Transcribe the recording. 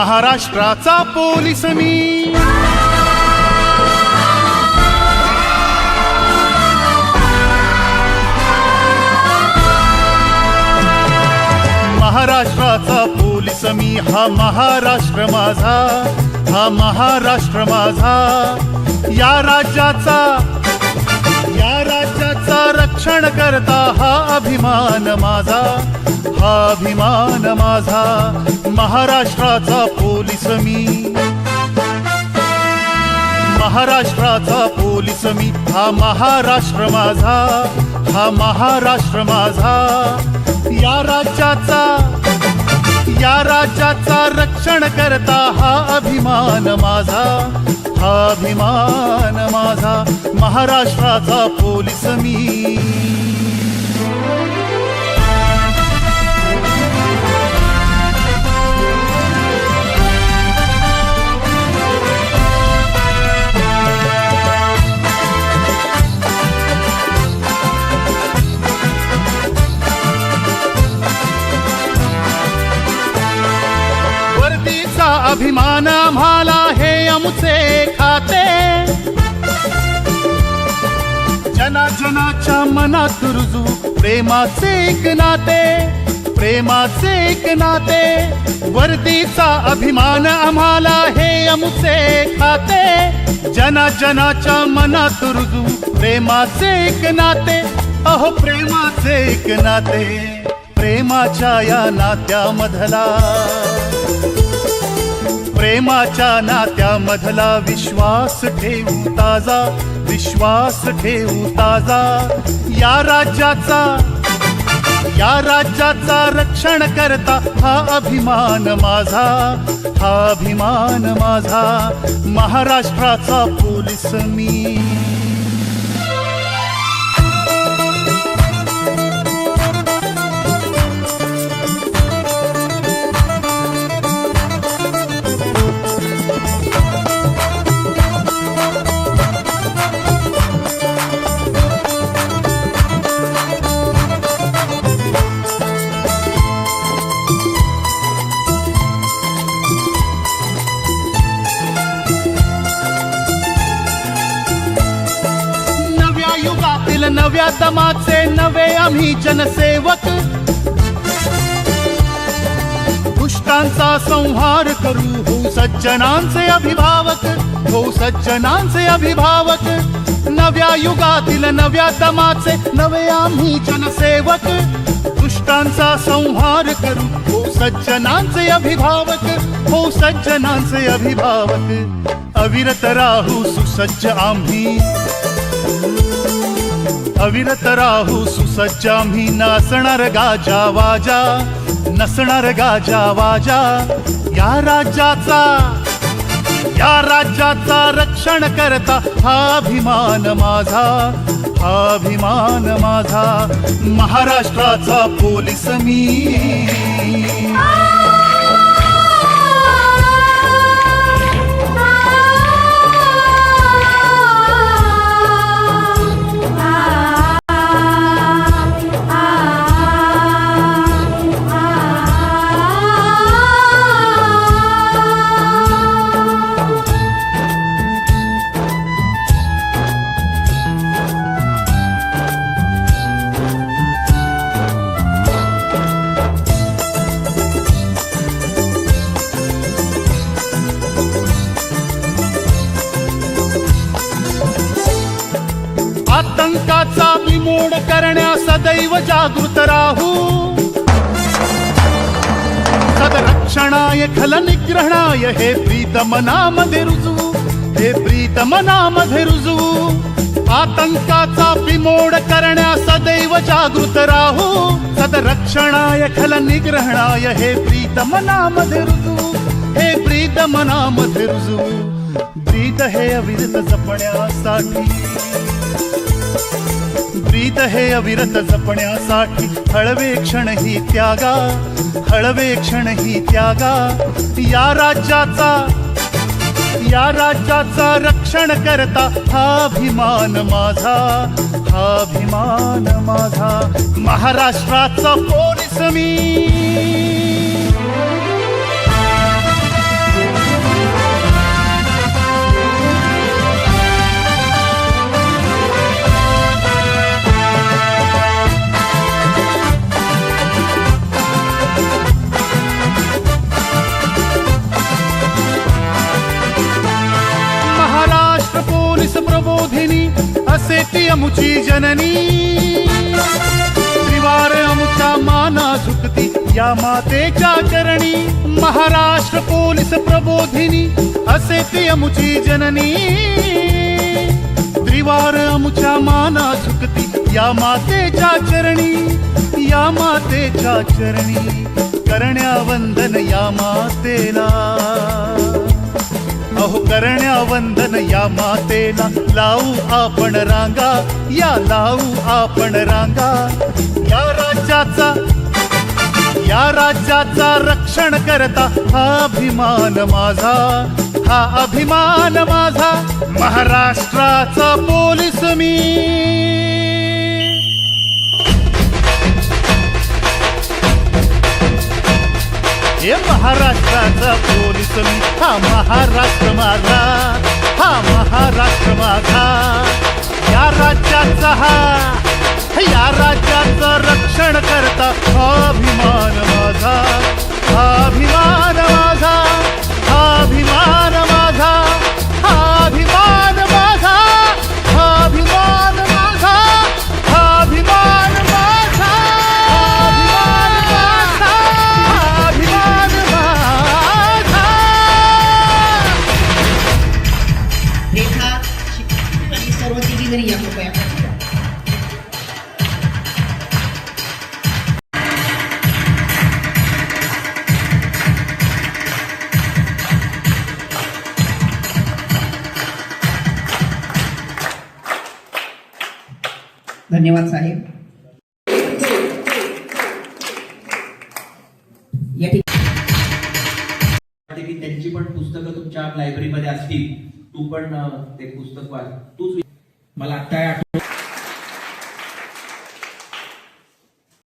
महाराष्ट्राचा पोलीस मी, महाराष्ट्राचा पोलीस मी, हा महाराष्ट्र माझा, हा महाराष्ट्र माझा, या राज्याचा रक्षण करता हा अभिमान माझा, हा अभिमान माझा, महाराष्ट्राचा पोलीस मी, महाराष्ट्राचा पोलीस मी, हा महाराष्ट्र माझा, हा महाराष्ट्र माझा, या राज्याचा रक्षण करता हा अभिमान माझा, हा अभिमान माझा, महाराष्ट्राचा पोलीस मी. अभिमान आम्हाला हे आमचे खाते, जनाच्या मनात रुजू प्रेमाचे एक नाते, प्रेमाचे एक नाते, वर्दीचा अभिमान आम्हाला हे आमचे खाते, जनाच्या मनात रुजू प्रेमाचे एक नाते, अहो प्रेमाचे एक नाते, प्रेमाच्या या नात्यामधला, प्रेमाच्या नात्यामधला विश्वास ठेवू ताजा, विश्वास ठेवू ताजा, या राज्याचा रक्षण करता हा अभिमान माझा, हा अभिमान माझा, महाराष्ट्राचा पोलीस मी. नव्या दमाचे नवे आम्ही जनसेवक, दुष्टांचा संहार करू, हो सज्जनांचे अभिभावक, हो सज्जनांचे अभिभावक, नव्या युगातील नव्या दमाचे नवे आम्ही जनसेवक, दुष्टांचा संहार करू, हो सज्जनांचे अभिभावक, हो सज्जनांचे अभिभावक, अविरत राहू सुसज्ज आम्ही, अविरत राहू सुसज्ज आम्ही, नसणार गाजा वाजा, नसणार गाजा वाजा, या राज्याचा रक्षण करता हा अभिमान माझा, हा अभिमान माझा, महाराष्ट्राचा पोलीस मी. आतंकाचा बिमोड करण्या सदैव जागृत राहू, सदरक्षणाय खल निग्रहणाय हे प्रीतमनामध्ये रुजू, हे प्रीतमनामध्ये रुजू, आतंकाचा बिमोड करण्या सदैव जागृत राहू, सदरक्षणाय खल निग्रहणाय हे प्रीतमनामध्ये रुजू, हे प्रीतमनामध्ये रुजू, प्रीत हे अविरत जपण्यासाठी, प्रीत हे अविरत जपण्यासाठी, हळवे क्षण ही त्यागा, हळवे क्षण ही त्यागा, या राज्याचा रक्षण करता हा अभिमान माझा, हा अभिमान माझा, महाराष्ट्राचा पोलीस मी. असे ती अमुची जननी, त्रिवार अमुच्या माना झुकती या मातेच्या चरणी. महाराष्ट्र पोलीस प्रबोधिनी असे ती अमुची जननी, त्रिवार अमुच्या माना झुकती या मातेच्या चरणी, या मातेच्या चरणी. करण्या वंदन या मातेला, अहो करण्या वंदन या मातेला. लावू आपण रांगा, या लावू आपण रांगा. या राज्याचा रक्षण करता हा अभिमान माझा, हा अभिमान माझा. महाराष्ट्राचा पोलीस मी. हे महाराष्ट्राचा पोलीस मी. हा महाराष्ट्र माझा, हा महाराष्ट्र माझा. या राज्याचा या राज्याचं रक्षण करता हा अभिमान माझा, हा अभिमान माझा, हा अभिमान माझा, हा अभिमान माझा, हा अभिमान माझा, हा अभिमान माझा, हा अभिमान माझा. रेखा आणि सर्व तिघी जणी या कृपया. धन्यवाद साहेब. या ठिकाणी त्यांची पण पुस्तकं तुमच्या लायब्ररीमध्ये असतील. तू पण ते पुस्तक वाच. तूच मला आता